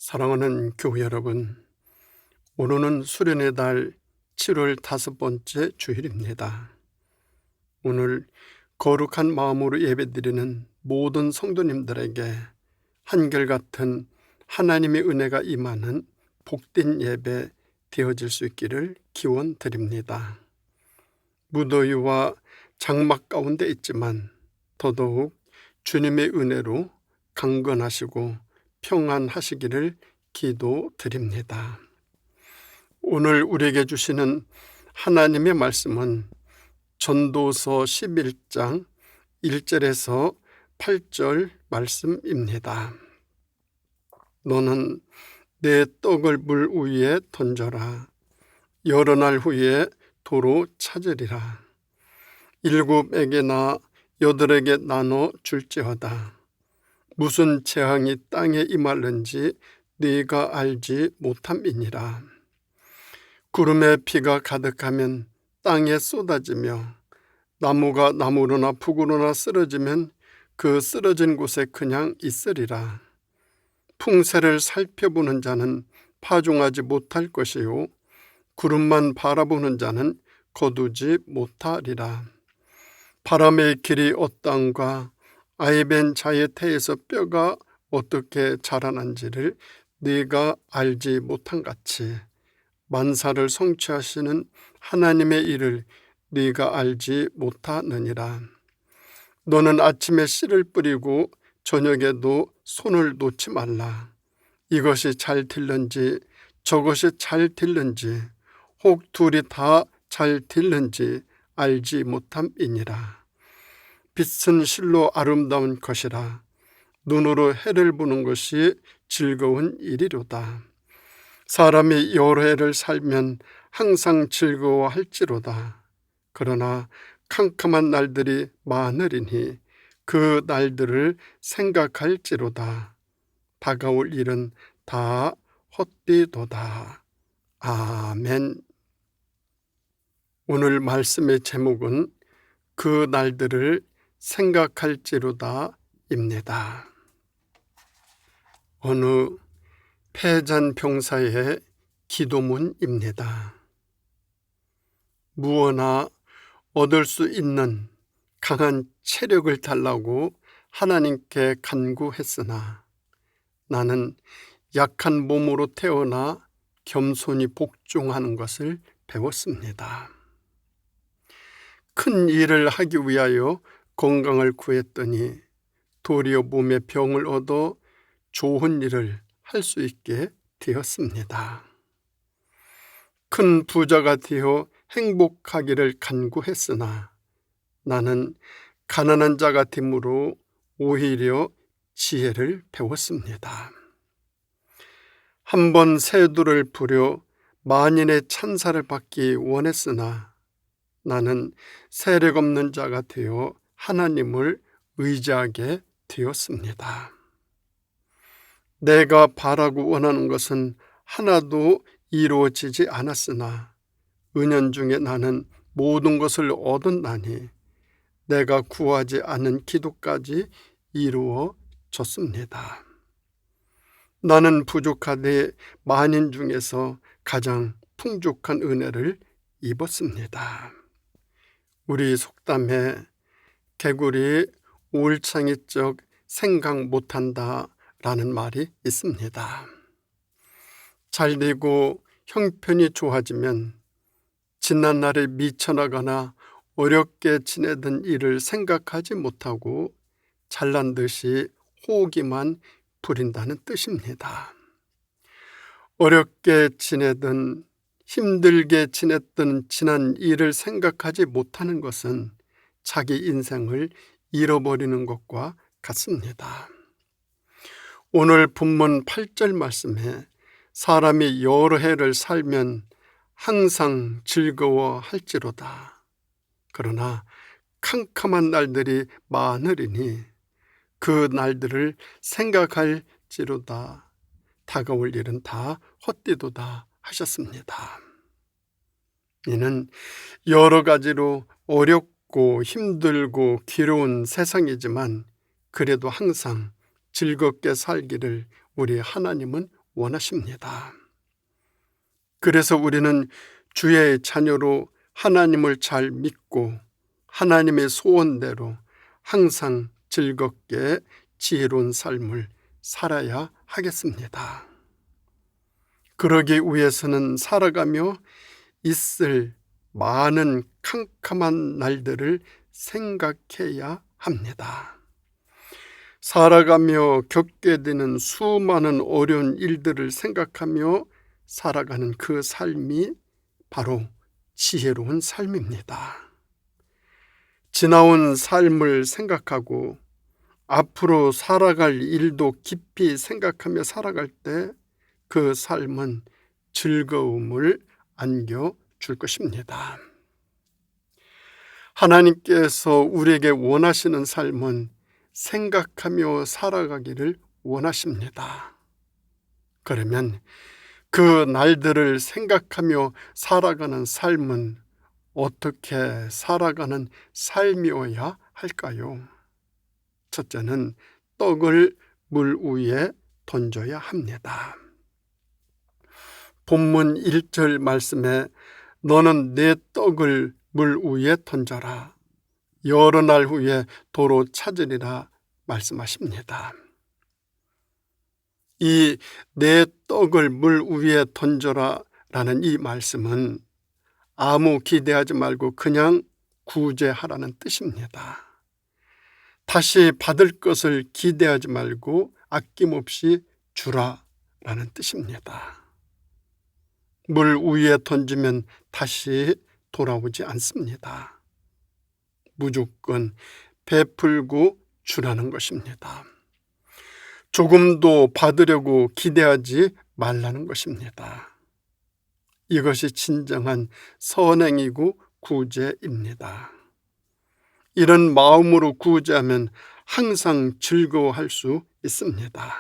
사랑하는 교회 여러분, 오늘은 수련의 달 7월 5번째 주일입니다. 오늘 거룩한 마음으로 예배드리는 모든 성도님들에게 한결같은 하나님의 은혜가 임하는 복된 예배 되어질 수 있기를 기원드립니다. 무더위와 장막 가운데 있지만 더더욱 주님의 은혜로 강건하시고 평안하시기를 기도드립니다. 오늘 우리에게 주시는 하나님의 말씀은 전도서 11장 1절에서 8절 말씀입니다. 너는 내 떡을 물 위에 던져라. 여러 날 후에 도로 찾으리라. 7에게나 8에게 나눠 줄지어다. 무슨 재앙이 땅에 임할는지 네가 알지 못함이니라. 구름에 비가 가득하면 땅에 쏟아지며 나무가 나무로나 북으로나 쓰러지면 그 쓰러진 곳에 그냥 있으리라. 풍세를 살펴보는 자는 파종하지 못할 것이요 구름만 바라보는 자는 거두지 못하리라. 바람의 길이 어떠한가 아이벤 자의 태에서 뼈가 어떻게 자라난지를 네가 알지 못한 같이 만사를 성취하시는 하나님의 일을 네가 알지 못하느니라. 너는 아침에 씨를 뿌리고 저녁에도 손을 놓지 말라. 이것이 잘 될는지 저것이 잘 될는지 혹 둘이 다 잘 될는지 알지 못함이니라. 빛은 실로 아름다운 것이라. 눈으로 해를 보는 것이 즐거운 일이로다. 사람이 여러 해를 살면 항상 즐거워할지로다. 그러나 캄캄한 날들이 많으리니 그 날들을 생각할지로다. 다가올 일은 다 헛되도다. 아멘. 오늘 말씀의 제목은 그 날들을 생각할지로다 입니다. 어느 패잔병사의 기도문입니다. 무엇나 얻을 수 있는 강한 체력을 달라고 하나님께 간구했으나 나는 약한 몸으로 태어나 겸손히 복종하는 것을 배웠습니다. 큰 일을 하기 위하여 건강을 구했더니 도리어 몸에 병을 얻어 좋은 일을 할 수 있게 되었습니다. 큰 부자가 되어 행복하기를 간구했으나 나는 가난한 자가 됨으로 오히려 지혜를 배웠습니다. 한번 세두를 부려 만인의 찬사를 받기 원했으나 나는 세력 없는 자가 되어 하나님을 의지하게 되었습니다. 내가 바라고 원하는 것은 하나도 이루어지지 않았으나 은연중에 나는 모든 것을 얻었나니 내가 구하지 않은 기도까지 이루어졌습니다. 나는 부족하되 만인 중에서 가장 풍족한 은혜를 입었습니다. 우리 속담에 개구리 올챙이 쩍 생각 못한다 라는 말이 있습니다. 잘 되고 형편이 좋아지면 지난 날에 미쳐나가나 어렵게 지내던 일을 생각하지 못하고 잘난 듯이 호기만 부린다는 뜻입니다. 어렵게 지내든 힘들게 지냈던 지난 일을 생각하지 못하는 것은 자기 인생을 잃어버리는 것과 같습니다. 오늘 본문 8절 말씀에 사람이 여러 해를 살면 항상 즐거워할지로다. 그러나 캄캄한 날들이 많으리니 그 날들을 생각할지로다. 다가올 일은 다 헛되도다 하셨습니다. 이는 여러 가지로 어렵고 힘들고 괴로운 세상이지만 그래도 항상 즐겁게 살기를 우리 하나님은 원하십니다. 그래서 우리는 주의 자녀로 하나님을 잘 믿고 하나님의 소원대로 항상 즐겁게 지혜로운 삶을 살아야 하겠습니다. 그러기 위해서는 살아가며 있을 많은 캄캄한 날들을 생각해야 합니다. 살아가며 겪게 되는 수많은 어려운 일들을 생각하며 살아가는 그 삶이 바로 지혜로운 삶입니다. 지나온 삶을 생각하고 앞으로 살아갈 일도 깊이 생각하며 살아갈 때 그 삶은 즐거움을 안겨줄 것입니다. 하나님께서 우리에게 원하시는 삶은 생각하며 살아가기를 원하십니다. 그러면 그 날들을 생각하며 살아가는 삶은 어떻게 살아가는 삶이어야 할까요? 첫째는 떡을 물 위에 던져야 합니다. 본문 1절 말씀에 너는 내 떡을 물 위에 던져라. 여러 날 후에 도로 찾으리라 말씀하십니다. 이 내 떡을 물 위에 던져라 라는 이 말씀은 아무 기대하지 말고 그냥 구제하라는 뜻입니다. 다시 받을 것을 기대하지 말고 아낌없이 주라 라는 뜻입니다. 물 위에 던지면 다시 돌아오지 않습니다. 무조건 베풀고 주라는 것입니다. 조금도 받으려고 기대하지 말라는 것입니다. 이것이 진정한 선행이고 구제입니다. 이런 마음으로 구제하면 항상 즐거워할 수 있습니다.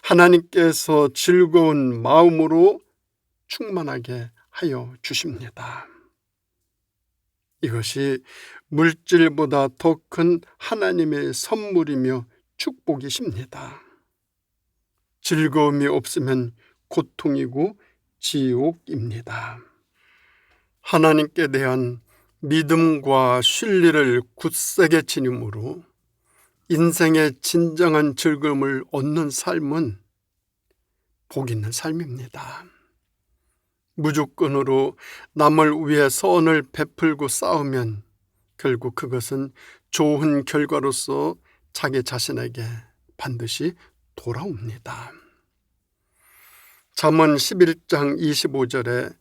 하나님께서 즐거운 마음으로 충만하게 하여 주십니다. 이것이 물질보다 더 큰 하나님의 선물이며 축복이십니다. 즐거움이 없으면 고통이고 지옥입니다. 하나님께 대한 믿음과 신뢰를 굳세게 지님으로 인생의 진정한 즐거움을 얻는 삶은 복 있는 삶입니다. 무조건으로 남을 위해 선을 베풀고 싸우면 결국 그것은 좋은 결과로서 자기 자신에게 반드시 돌아옵니다. 잠언 11장 25절에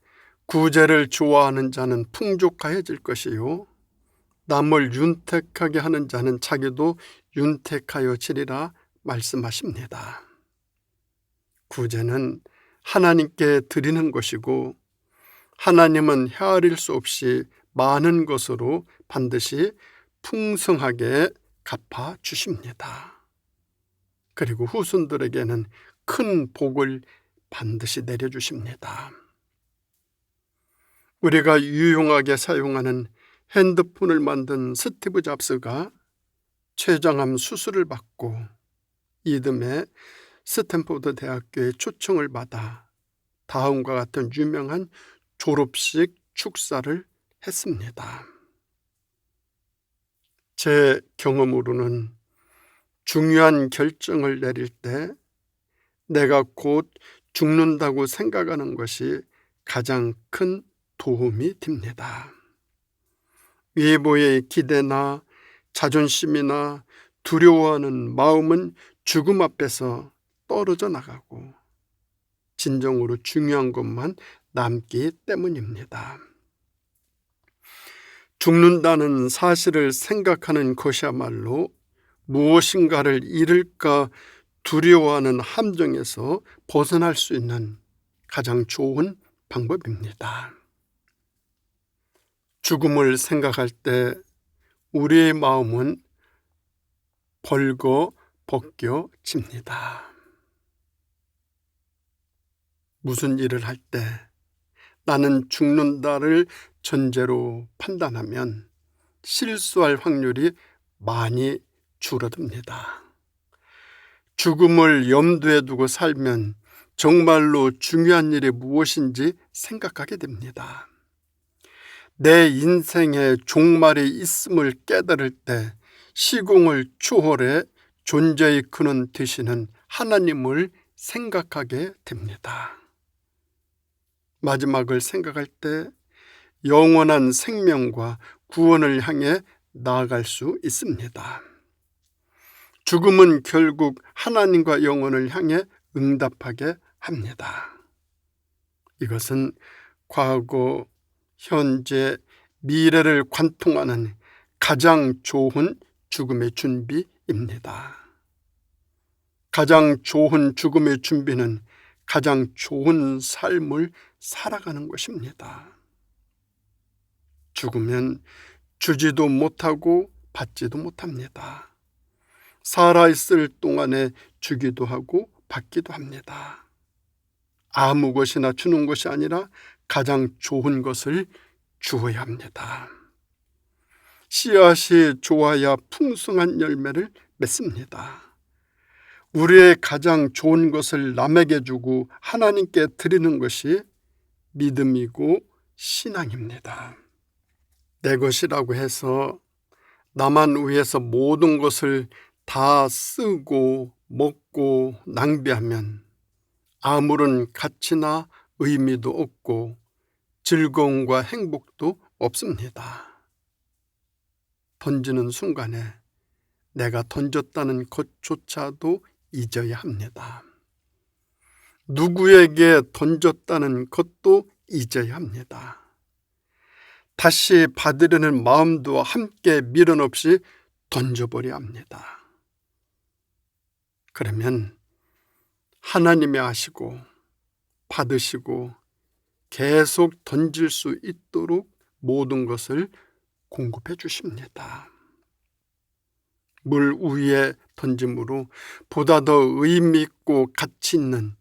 구제를 좋아하는 자는 풍족하여질 것이요 남을 윤택하게 하는 자는 자기도 윤택하여지리라 말씀하십니다. 구제는 하나님께 드리는 것이고 하나님은 헤아릴 수 없이 많은 것으로 반드시 풍성하게 갚아주십니다. 그리고 후손들에게는 큰 복을 반드시 내려주십니다. 우리가 유용하게 사용하는 핸드폰을 만든 스티브 잡스가 췌장암 수술을 받고 이듬해 스탠포드 대학교에 초청을 받아 다음과 같은 유명한 졸업식 축사를 했습니다. 제 경험으로는 중요한 결정을 내릴 때 내가 곧 죽는다고 생각하는 것이 가장 큰 도움이 됩니다. 외부의 기대나 자존심이나 두려워하는 마음은 죽음 앞에서 떨어져 나가고 진정으로 중요한 것만 남기 때문입니다. 죽는다는 사실을 생각하는 것이야말로 무엇인가를 잃을까 두려워하는 함정에서 벗어날 수 있는 가장 좋은 방법입니다. 죽음을 생각할 때 우리의 마음은 벌거벗겨집니다. 무슨 일을 할 때 나는 죽는다를 전제로 판단하면 실수할 확률이 많이 줄어듭니다. 죽음을 염두에 두고 살면 정말로 중요한 일이 무엇인지 생각하게 됩니다. 내 인생의 종말이 있음을 깨달을 때 시공을 초월해 존재의 근원 되시는 하나님을 생각하게 됩니다. 마지막을 생각할 때 영원한 생명과 구원을 향해 나아갈 수 있습니다. 죽음은 결국 하나님과 영혼을 향해 응답하게 합니다. 이것은 과거, 현재, 미래를 관통하는 가장 좋은 죽음의 준비입니다. 가장 좋은 죽음의 준비는 가장 좋은 삶을 살아가는 것입니다. 죽으면 주지도 못하고 받지도 못합니다. 살아있을 동안에 주기도 하고 받기도 합니다. 아무 것이나 주는 것이 아니라 가장 좋은 것을 주어야 합니다. 씨앗이 좋아야 풍성한 열매를 맺습니다. 우리의 가장 좋은 것을 남에게 주고 하나님께 드리는 것이 믿음이고 신앙입니다. 내 것이라고 해서 나만 위해서 모든 것을 다 쓰고 먹고 낭비하면 아무런 가치나 의미도 없고 즐거움과 행복도 없습니다. 던지는 순간에 내가 던졌다는 것조차도 잊어야 합니다. 누구에게 던졌다는 것도 잊어야 합니다. 다시 받으려는 마음도 함께 미련 없이 던져버려야 합니다. 그러면 하나님이 아시고 받으시고 계속 던질 수 있도록 모든 것을 공급해 주십니다. 물 위에 던짐으로 보다 더 의미 있고 가치 있는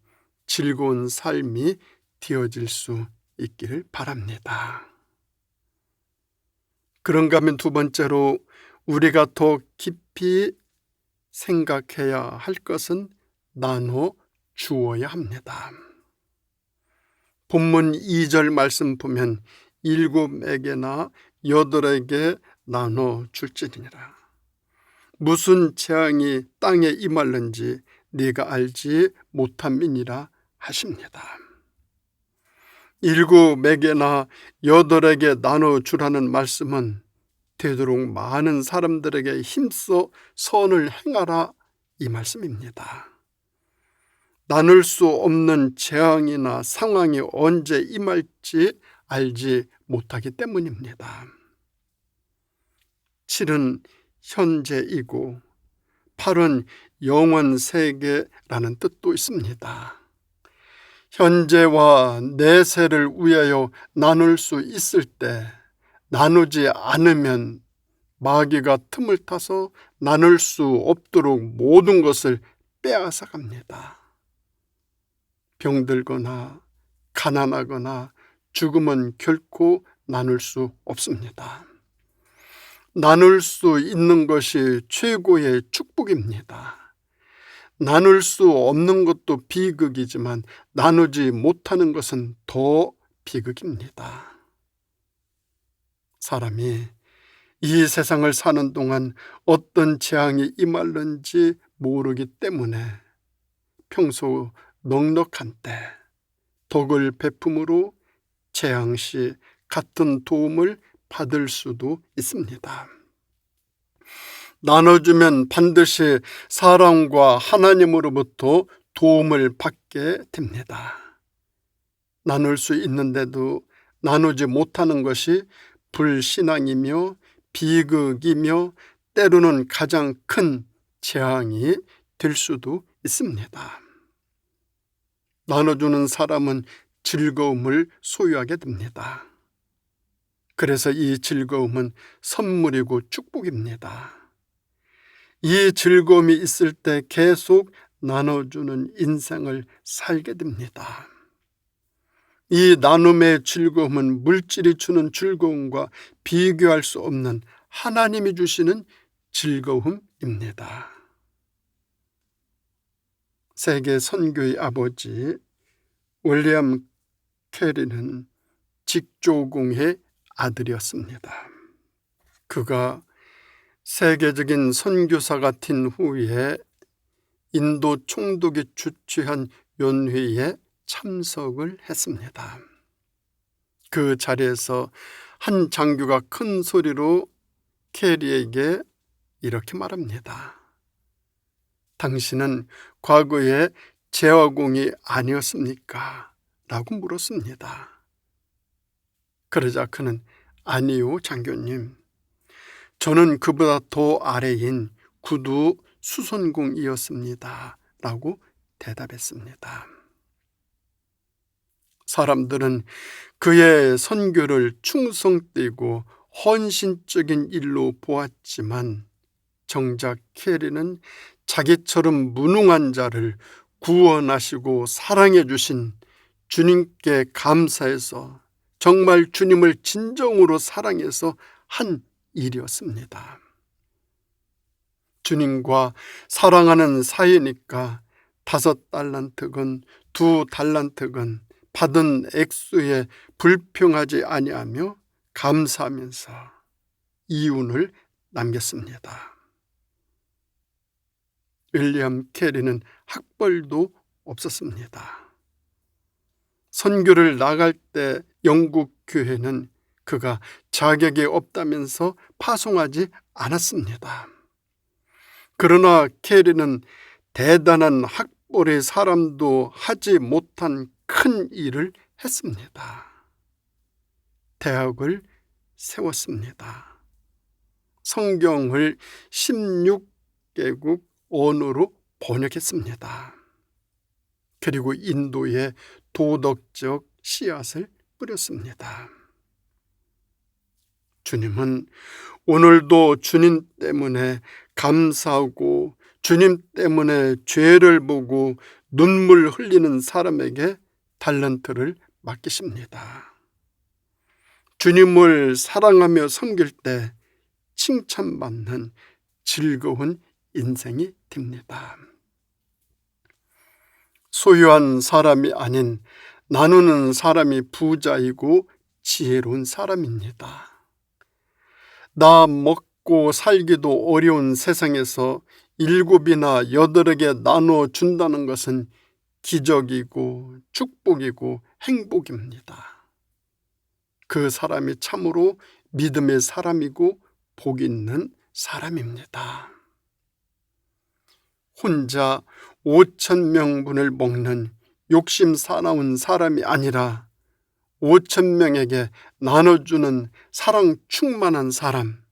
즐거운 삶이 되어질 수 있기를 바랍니다. 그런가 하면 두 번째로 우리가 더 깊이 생각해야 할 것은 나눠 주어야 합니다. 본문 2절 말씀 보면 7에게나 8에게 나눠 줄지니라. 무슨 재앙이 땅에 임할는지 네가 알지 못함이니라 하십니다. 7에게나 8에게 나눠주라는 말씀은 되도록 많은 사람들에게 힘써 선을 행하라 이 말씀입니다. 나눌 수 없는 재앙이나 상황이 언제 임할지 알지 못하기 때문입니다. 7은 현재이고 8은 영원 세계라는 뜻도 있습니다. 현재와 내세를 위하여 나눌 수 있을 때 나누지 않으면 마귀가 틈을 타서 나눌 수 없도록 모든 것을 빼앗아 갑니다. 병들거나 가난하거나 죽으면 결코 나눌 수 없습니다. 나눌 수 있는 것이 최고의 축복입니다. 나눌 수 없는 것도 비극이지만 나누지 못하는 것은 더 비극입니다. 사람이 이 세상을 사는 동안 어떤 재앙이 임할는지 모르기 때문에 평소 넉넉한 때 덕을 베품으로 재앙 시 같은 도움을 받을 수도 있습니다. 나눠주면 반드시 사랑과 하나님으로부터 도움을 받게 됩니다. 나눌 수 있는데도 나누지 못하는 것이 불신앙이며 비극이며 때로는 가장 큰 재앙이 될 수도 있습니다. 나눠주는 사람은 즐거움을 소유하게 됩니다. 그래서 이 즐거움은 선물이고 축복입니다. 이 즐거움이 있을 때 계속 나눠주는 인생을 살게 됩니다. 이 나눔의 즐거움은 물질이 주는 즐거움과 비교할 수 없는 하나님이 주시는 즐거움입니다. 세계 선교의 아버지 윌리엄 캐리는 직조공의 아들이었습니다. 그가 세계적인 선교사가 된 후에 인도 총독이 주최한 연회에 참석을 했습니다. 그 자리에서 한 장교가 큰 소리로 캐리에게 이렇게 말합니다. 당신은 과거에 제화공이 아니었습니까? 라고 물었습니다. 그러자 그는 아니요, 장교님. 저는 그보다 더 아래인 구두 수선공이었습니다. 라고 대답했습니다. 사람들은 그의 선교를 충성되고 헌신적인 일로 보았지만 정작 캐리는 자기처럼 무능한 자를 구원하시고 사랑해 주신 주님께 감사해서 정말 주님을 진정으로 사랑해서 한 일이었습니다. 주님과 사랑하는 사이니까 5달란트건 2달란트건 받은 액수에 불평하지 아니하며 감사하면서 이윤을 남겼습니다. 윌리엄 캐리는 학벌도 없었습니다. 선교를 나갈 때 영국 교회는 그가 자격이 없다면서 파송하지 않았습니다. 그러나 캐리는 대단한 학벌의 사람도 하지 못한 큰 일을 했습니다. 대학을 세웠습니다. 성경을 16개국 언어로 번역했습니다. 그리고 인도에 도덕적 씨앗을 뿌렸습니다. 주님은 오늘도 주님 때문에 감사하고 주님 때문에 죄를 보고 눈물 흘리는 사람에게 달란트를 맡기십니다. 주님을 사랑하며 섬길 때 칭찬받는 즐거운 인생이 됩니다. 소유한 사람이 아닌 나누는 사람이 부자이고 지혜로운 사람입니다. 나 먹고 살기도 어려운 세상에서 7이나 8에게 나눠준다는 것은 기적이고 축복이고 행복입니다. 그 사람이 참으로 믿음의 사람이고 복 있는 사람입니다. 혼자 5,000명분을 먹는 욕심 사나운 사람이 아니라 5,000명에게 나눠주는 사랑 충만한 사람,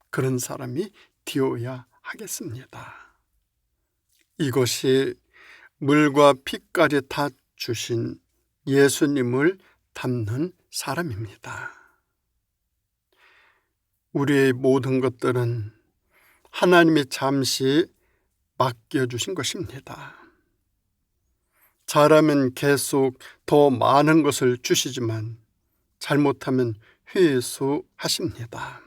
그런 사람이 되어야 하겠습니다. 이것이 물과 피까지 다 주신 예수님을 닮는 사람입니다. 우리의 모든 것들은 하나님이 잠시 맡겨주신 것입니다. 잘하면 계속 더 많은 것을 주시지만 잘못하면 회수하십니다.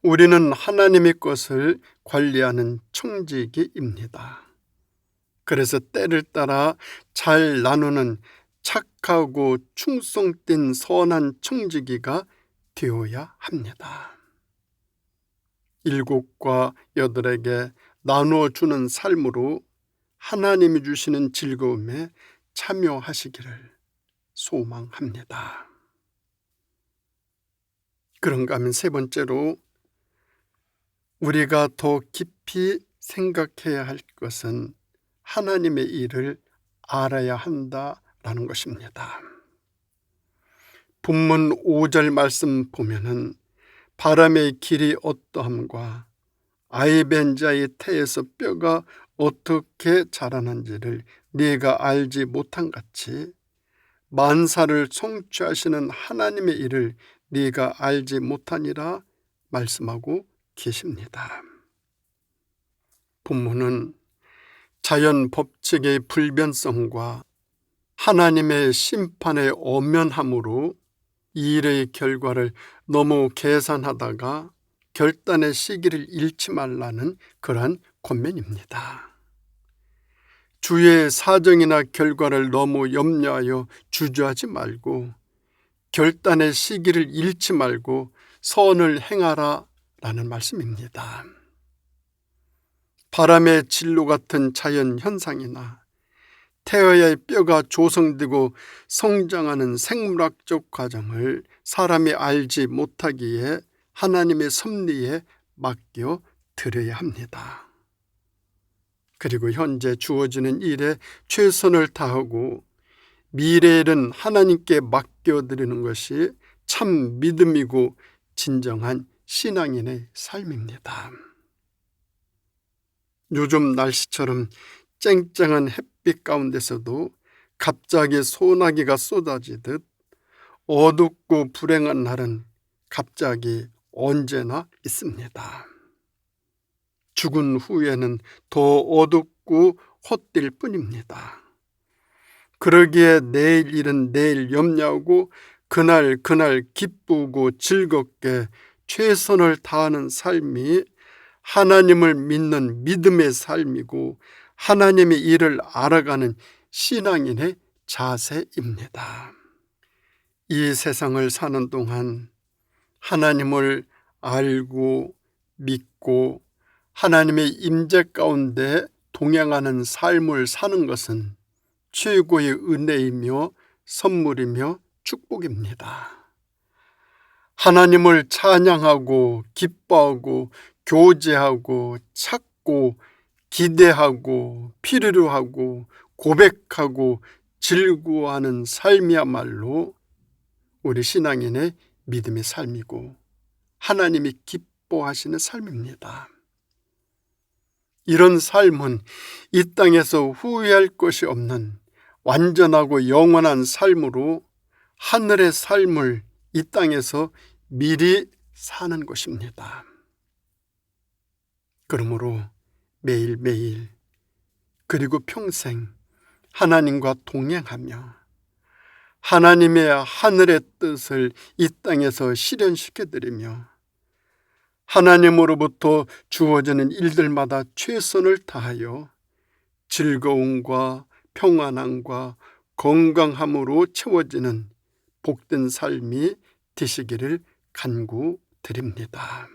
우리는 하나님의 것을 관리하는 청지기입니다. 그래서 때를 따라 잘 나누는 착하고 충성된 선한 청지기가 되어야 합니다. 7과 8에게 나누어주는 삶으로 하나님이 주시는 즐거움에 참여하시기를 소망합니다. 그런가 하면 3번째로 우리가 더 깊이 생각해야 할 것은 하나님의 일을 알아야 한다라는 것입니다. 본문 5절 말씀 보면은 바람의 길이 어떠함과 아이벤자의 태에서 뼈가 어떻게 자라는지를 네가 알지 못한 같이 만사를 성취하시는 하나님의 일을 네가 알지 못하니라 말씀하고 계십니다. 본문은 자연 법칙의 불변성과 하나님의 심판의 엄연함으로 이 일의 결과를 너무 계산하다가 결단의 시기를 잃지 말라는 그러한 권면입니다. 주의 사정이나 결과를 너무 염려하여 주저하지 말고 결단의 시기를 잃지 말고 선을 행하라 라는 말씀입니다. 바람의 진로 같은 자연 현상이나 태아의 뼈가 조성되고 성장하는 생물학적 과정을 사람이 알지 못하기에 하나님의 섭리에 맡겨 드려야 합니다. 그리고 현재 주어지는 일에 최선을 다하고 미래일은 하나님께 맡겨드리는 것이 참 믿음이고 진정한 신앙인의 삶입니다. 요즘 날씨처럼 쨍쨍한 햇빛 가운데서도 갑자기 소나기가 쏟아지듯 어둡고 불행한 날은 갑자기 언제나 있습니다. 죽은 후에는 더 어둡고 헛될 뿐입니다. 그러기에 내일 일은 내일 염려하고 그날 기쁘고 즐겁게 최선을 다하는 삶이 하나님을 믿는 믿음의 삶이고 하나님의 일을 알아가는 신앙인의 자세입니다. 이 세상을 사는 동안 하나님을 알고 믿고 하나님의 임재 가운데 동행하는 삶을 사는 것은 최고의 은혜이며 선물이며 축복입니다. 하나님을 찬양하고 기뻐하고 교제하고 찾고 기대하고 필요로 하고 고백하고 즐거워하는 삶이야말로 우리 신앙인의 믿음의 삶이고 하나님이 기뻐하시는 삶입니다. 이런 삶은 이 땅에서 후회할 것이 없는 완전하고 영원한 삶으로 하늘의 삶을 이 땅에서 미리 사는 것입니다. 그러므로 매일매일 그리고 평생 하나님과 동행하며 하나님의 하늘의 뜻을 이 땅에서 실현시켜드리며 하나님으로부터 주어지는 일들마다 최선을 다하여 즐거움과 평안함과 건강함으로 채워지는 복된 삶이 되시기를 간구드립니다.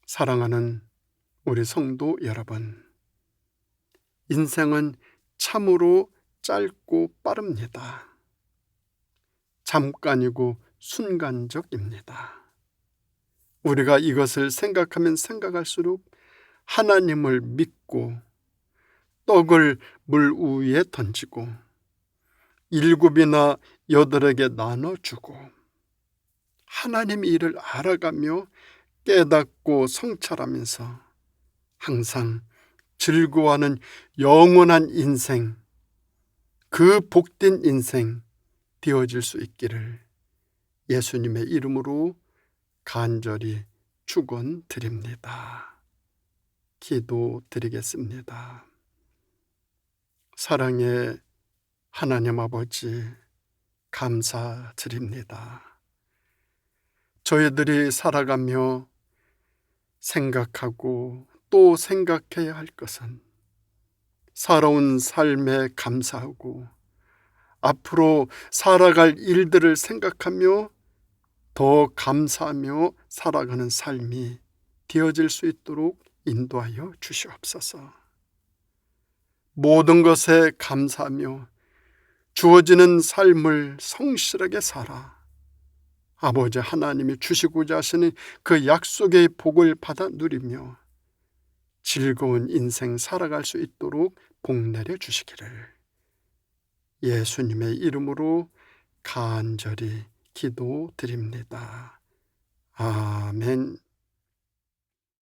사랑하는 우리 성도 여러분, 인생은 참으로 짧고 빠릅니다. 잠깐이고 순간적입니다. 우리가 이것을 생각하면 생각할수록 하나님을 믿고 떡을 물 위에 던지고 7이나 8에게 나눠주고 하나님의 일을 알아가며 깨닫고 성찰하면서 항상 즐거워하는 영원한 인생, 그 복된 인생 되어질 수 있기를 예수님의 이름으로 간절히 축원드립니다. 기도드리겠습니다. 사랑의 하나님 아버지, 감사드립니다. 저희들이 살아가며 생각하고 또 생각해야 할 것은 살아온 삶에 감사하고 앞으로 살아갈 일들을 생각하며 더 감사하며 살아가는 삶이 되어질 수 있도록 인도하여 주시옵소서. 모든 것에 감사하며 주어지는 삶을 성실하게 살아 아버지 하나님이 주시고자 하시는 그 약속의 복을 받아 누리며 즐거운 인생 살아갈 수 있도록 복 내려 주시기를 예수님의 이름으로 간절히 기도드립니다. 아멘.